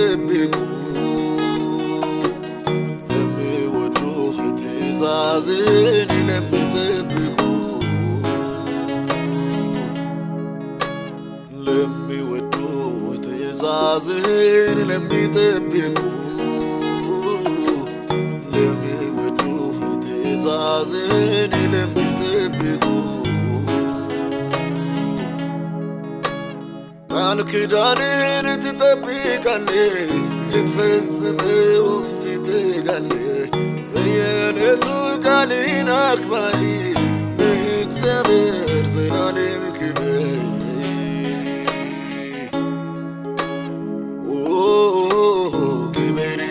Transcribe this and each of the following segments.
ለሚጠብቁ ለሚወዱህ ትእዛዝን ለሚጠብቁ ለሚወዱህ ትእዛዝን ለሚጠብቁ ለሚወዱህ ትእዛዝን ለሚጠብቁ ቃል ኪዳንን ትጠብቃለህ ልትፈጽመውም ትተጋለህ በየዕለቱ ቃልን አክባሪ እግዚአብሔር ዘላለም ክብር ክብር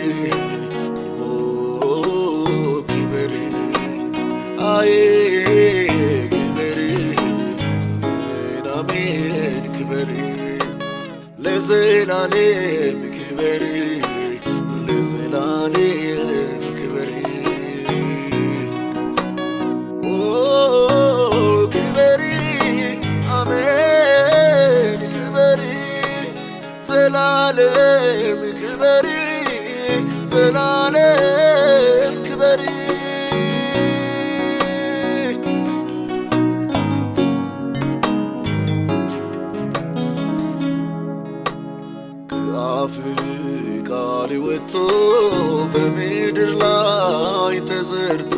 ክብር አይ ክብር አሜን ክብር ለዘላለም ክብር ለዘላለም ክብር ክብር አሜን ክብር ዘላለም ክብር ዘላለም ክብር ከአፍ ቃል ወጥቶ በምድር ላይ ተዘርቶ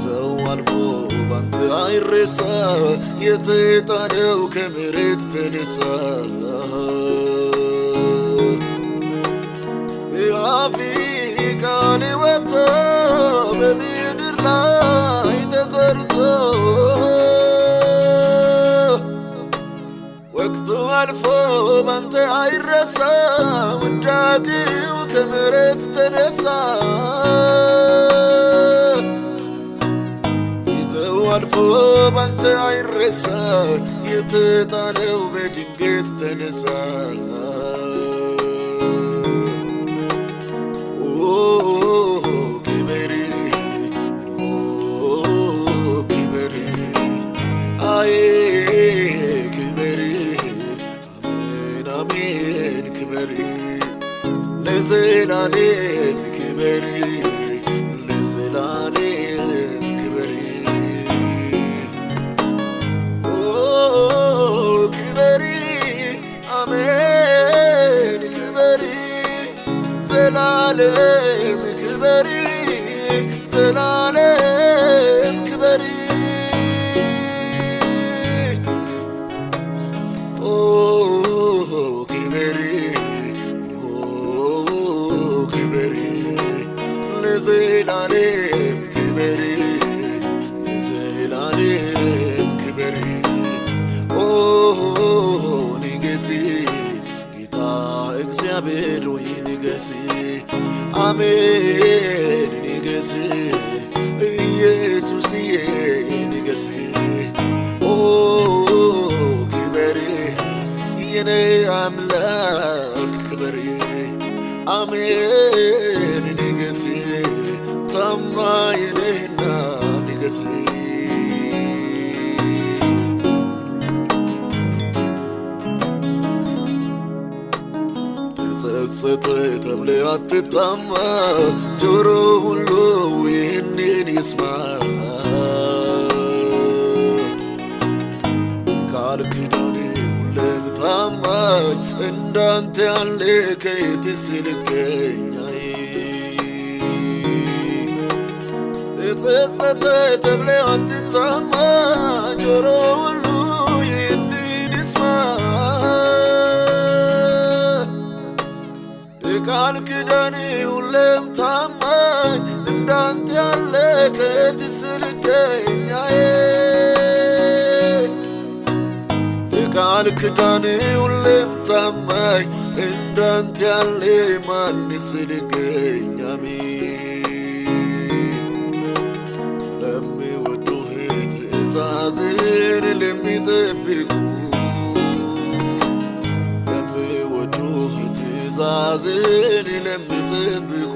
ሰው አልፎ ባንተ አይረሳ የተጣለው ከመሬት ተነሳ ከአፍ ቃል ወጥቶ በምድር ላይ ተዘርቶ ወቅቱ አልፎ ባንተ አይረሳ ውዳቂው ከመሬት ተነሳ ጊዜው አልፎ ባንተ አይረሳ የተጣለው በድንገት ተነሳ ክብር ክብር አይ አሜን ክብር ለዘላለም ክብር ለዘላለም ክብር ክብር አሜን ክብር ዘላለም ክብር ዘላለም ክብር ክብር ለዘላለም ክብር ለዘላለም ክብር ንገስ ጌታ እግዚአብሔር ሆይ ንገስ አሜን ንገስ ኢየሱስዬ ንገስ ክብር የኔ አምላክ ክብር አሜን ንገስ ታማኝ ነህና ንገስ ተጸጸተ ተብለህ አትታማ ጆሮ ሁሉ ይህንን ይስማ ቃል ኪዳን ሁሌም ታማኝ እንዳንተ ያለ ከየትስ ልገኝ ተጸጸተ ተብለህ አትታማ ጆሮ ሁሉ ይህንን ይስማ ቃል ኪዳን ሁሌም ታማኝ እንዳንተ ያለ ከየትስ ልገኝ ቃል ኪዳን ሁሌም ታማኝ እንዳንተ ያለ ማንስ ልገኝ ለሚወዱህ ትእዛዝን ለሚጠብቁ ለሚወዱህ ትእዛዝን ለሚጠብቁ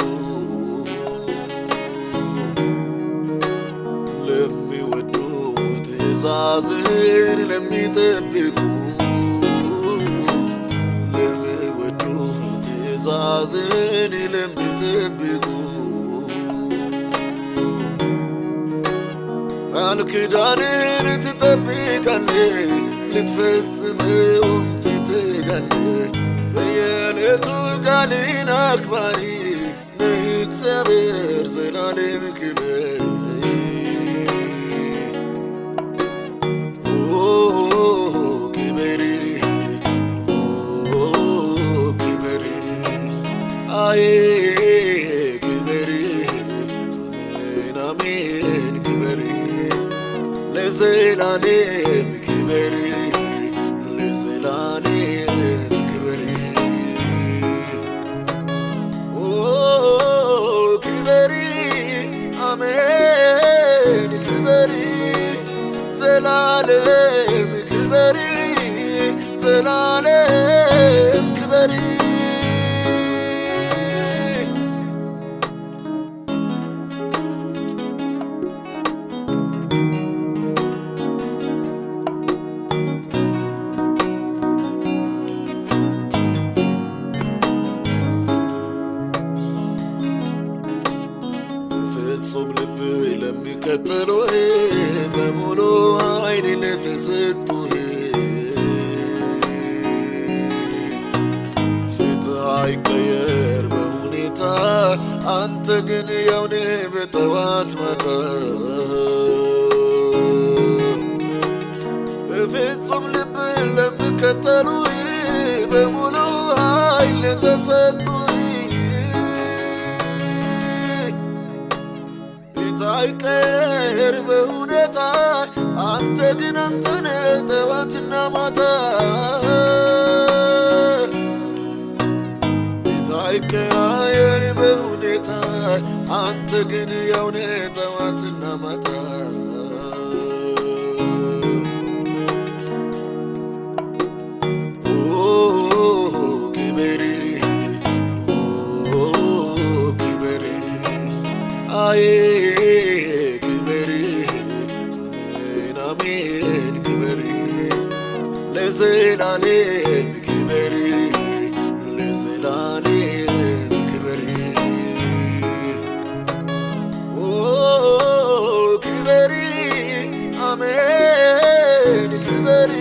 ለሚወዱህ ትእዛዝን ለሚጠብቁ ትእዛዝን ለሚጠብቁ ቃል ኪዳንን ትጠብቃለህ ልትፈጽመውም ትተጋለህ በየዕለቱ ቃልን አክባሪ ነህ እግዚአብሔር ዘላለም ክብር አሜን ክብር ለዘላለም ክብር ለዘላለም ክብር ክብር አሜን ክብር ዘላለም ክብር ዘላለም ክብር ፍጹም ልብ ለሚከተለው በሙሉ ኃይል ለተሰጡ ፊትህ አይቀየር በሁኔታ አንተ ግን ያው ነህ በጠዋት ማታ በፍጹም ልብ ለሚከተሉ በሙሉ ኃይል ለተሰጡ አይቀየር በሁኔታ አንተ ግን አንተ ነህ ጠዋትና ማታ አይቀየር በሁኔታ አንተ ግን ያው ነህ ጠዋትና ማታ ክብር ክብር አሜን ክብር ለዘላለም ክብር ለዘላለም ክብር ክብር አሜን ክብር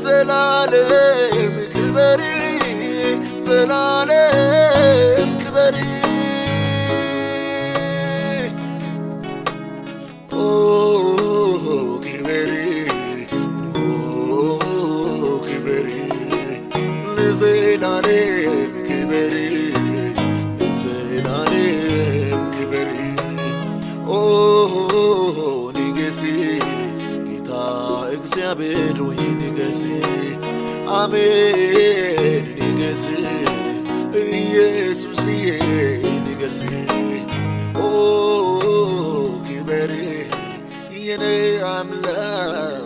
ዘላለም ክብር ዘላለም ክብር ለዘላለም ክብር ለዘላለም ክብር ንገስ ጌታ እግዚአብሔር ሆይ ንገስ አሜን ንገስ ኢየሱስዬ ንገስ ክብር የኔ አምላክ